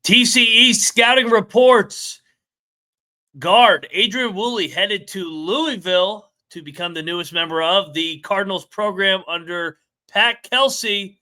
TCE scouting reports. Guard Adrian Wooley headed to Louisville to become the newest member of the Cardinals program under Pat Kelsey.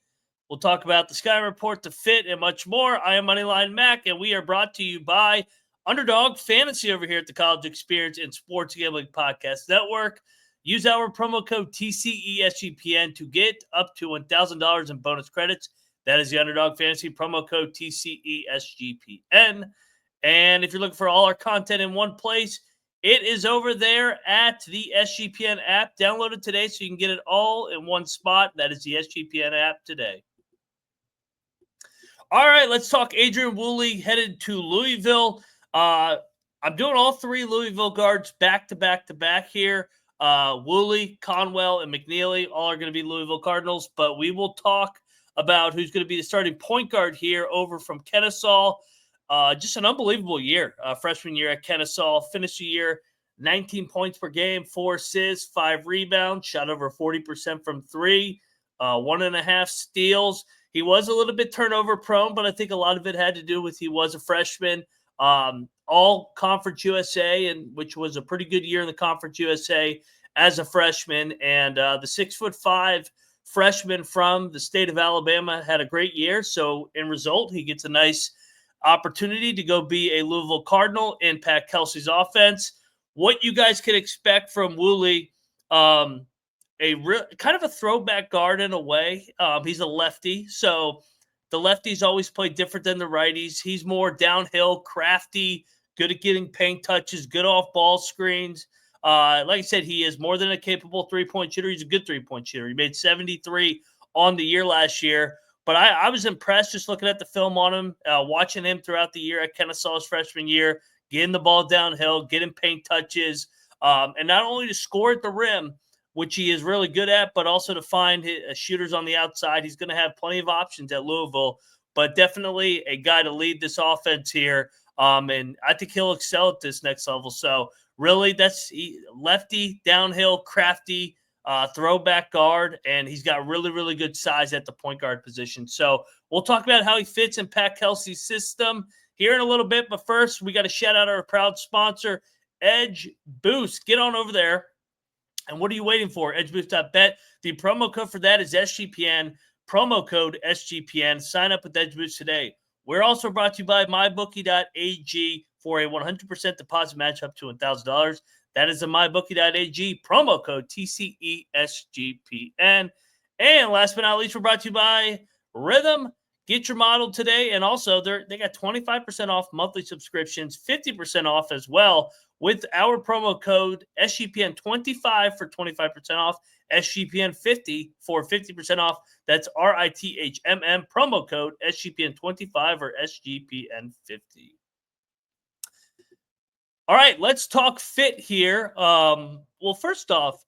We'll talk about the scouting report, the fit, and much more. I am Moneyline Mac, and we are brought to you by Underdog Fantasy over here at the College Experience and Sports Gambling Podcast Network. Use our promo code TCESGPN to get up to $1,000 in bonus credits. That is the Underdog Fantasy promo code TCESGPN. And if you're looking for all our content in one place, it is over there at the SGPN app. Download it today so you can get it all in one spot. That is the SGPN app today. All right, let's talk Adrian Wooley headed to Louisville. I'm doing all three Louisville guards back to back here. Wooley, Conwell, and McNeely all are going to be Louisville Cardinals, but we will talk about who's going to be the starting point guard here over from Kennesaw. Just an unbelievable year, freshman year at Kennesaw. Finished the year 19 points per game, 4 assists, 5 rebounds, shot over 40% from 3, 1.5 steals. He was a little bit turnover prone, but I think a lot of it had to do with he was a freshman. All Conference USA, and which was a pretty good year in the Conference USA as a freshman. And the 6'5" freshman from the state of Alabama had a great year. So in result, he gets a nice opportunity to go be a Louisville Cardinal in Pat Kelsey's offense. What you guys can expect from Wooley, kind of a throwback guard in a way. He's a lefty, so the lefties always play different than the righties. He's more downhill, crafty, good at getting paint touches, good off ball screens. Like I said, he is more than a capable three-point shooter. He's a good three-point shooter. He made 73 on the year last year. But I was impressed just looking at the film on him, watching him throughout the year at Kennesaw's freshman year, getting the ball downhill, getting paint touches, and not only to score at the rim, which he is really good at, but also to find shooters on the outside. He's going to have plenty of options at Louisville, but definitely a guy to lead this offense here. And I think he'll excel at this next level. So really, that's lefty, downhill, crafty, throwback guard, and he's got really, really good size at the point guard position. So we'll talk about how he fits in Pat Kelsey's system here in a little bit. But first, we got to shout out our proud sponsor, Edge Boost. Get on over there. And what are you waiting for? EdgeBoost.bet. The promo code for that is SGPN. Promo code SGPN. Sign up with Edge Boost today. We're also brought to you by MyBookie.ag for a 100% deposit match up to $1,000. That is the MyBookie.ag promo code TCESGPN. And last but not least, we're brought to you by Rhythm. Get your model today. And also, they got 25% off monthly subscriptions, 50% off as well with our promo code SGPN25 for 25% off, SGPN50 for 50% off. That's RITHMM promo code SGPN25 or SGPN50. All right, let's talk fit here. Well, first off,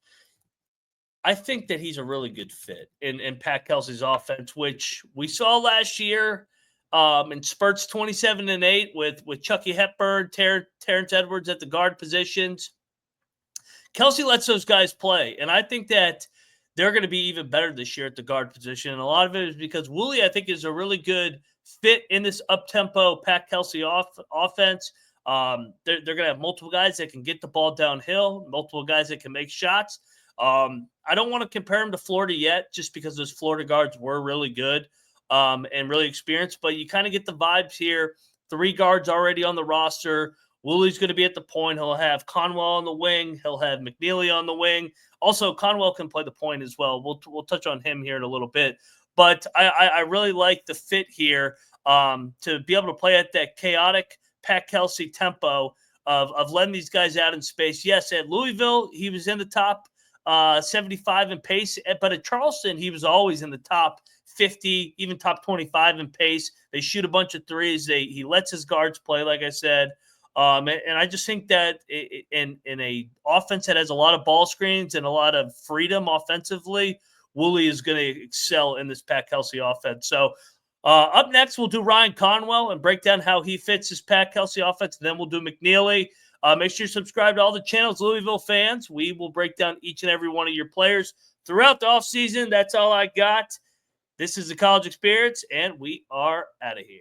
I think that he's a really good fit in Pat Kelsey's offense, which we saw last year in spurts 27-8 with Chucky Hepburn, Terrence Edwards at the guard positions. Kelsey lets those guys play, and I think that they're going to be even better this year at the guard position. And a lot of it is because Wooley, I think, is a really good fit in this up-tempo Pat Kelsey offense. They're going to have multiple guys that can get the ball downhill, multiple guys that can make shots. I don't want to compare him to Florida yet, just because those Florida guards were really good and really experienced. But you kind of get the vibes here. 3 guards already on the roster. Wooley's going to be at the point. He'll have Conwell on the wing. He'll have McNeely on the wing. Also, Conwell can play the point as well. We'll touch on him here in a little bit. But I really like the fit here to be able to play at that chaotic Pat Kelsey tempo of letting these guys out in space. Yes, at Louisville, he was in the top 75 in pace, but at Charleston, he was always in the top 50, even top 25 in pace. They shoot a bunch of threes. He lets his guards play, like I said. And I just think that in a offense that has a lot of ball screens and a lot of freedom offensively, Wooley is going to excel in this Pat Kelsey offense. So up next, we'll do Ryan Conwell and break down how he fits his Pat Kelsey offense. And then we'll do McNeely. Make sure you subscribe to all the channels, Louisville fans. We will break down each and every one of your players throughout the offseason. That's all I got. This is the College Experience, and we are out of here.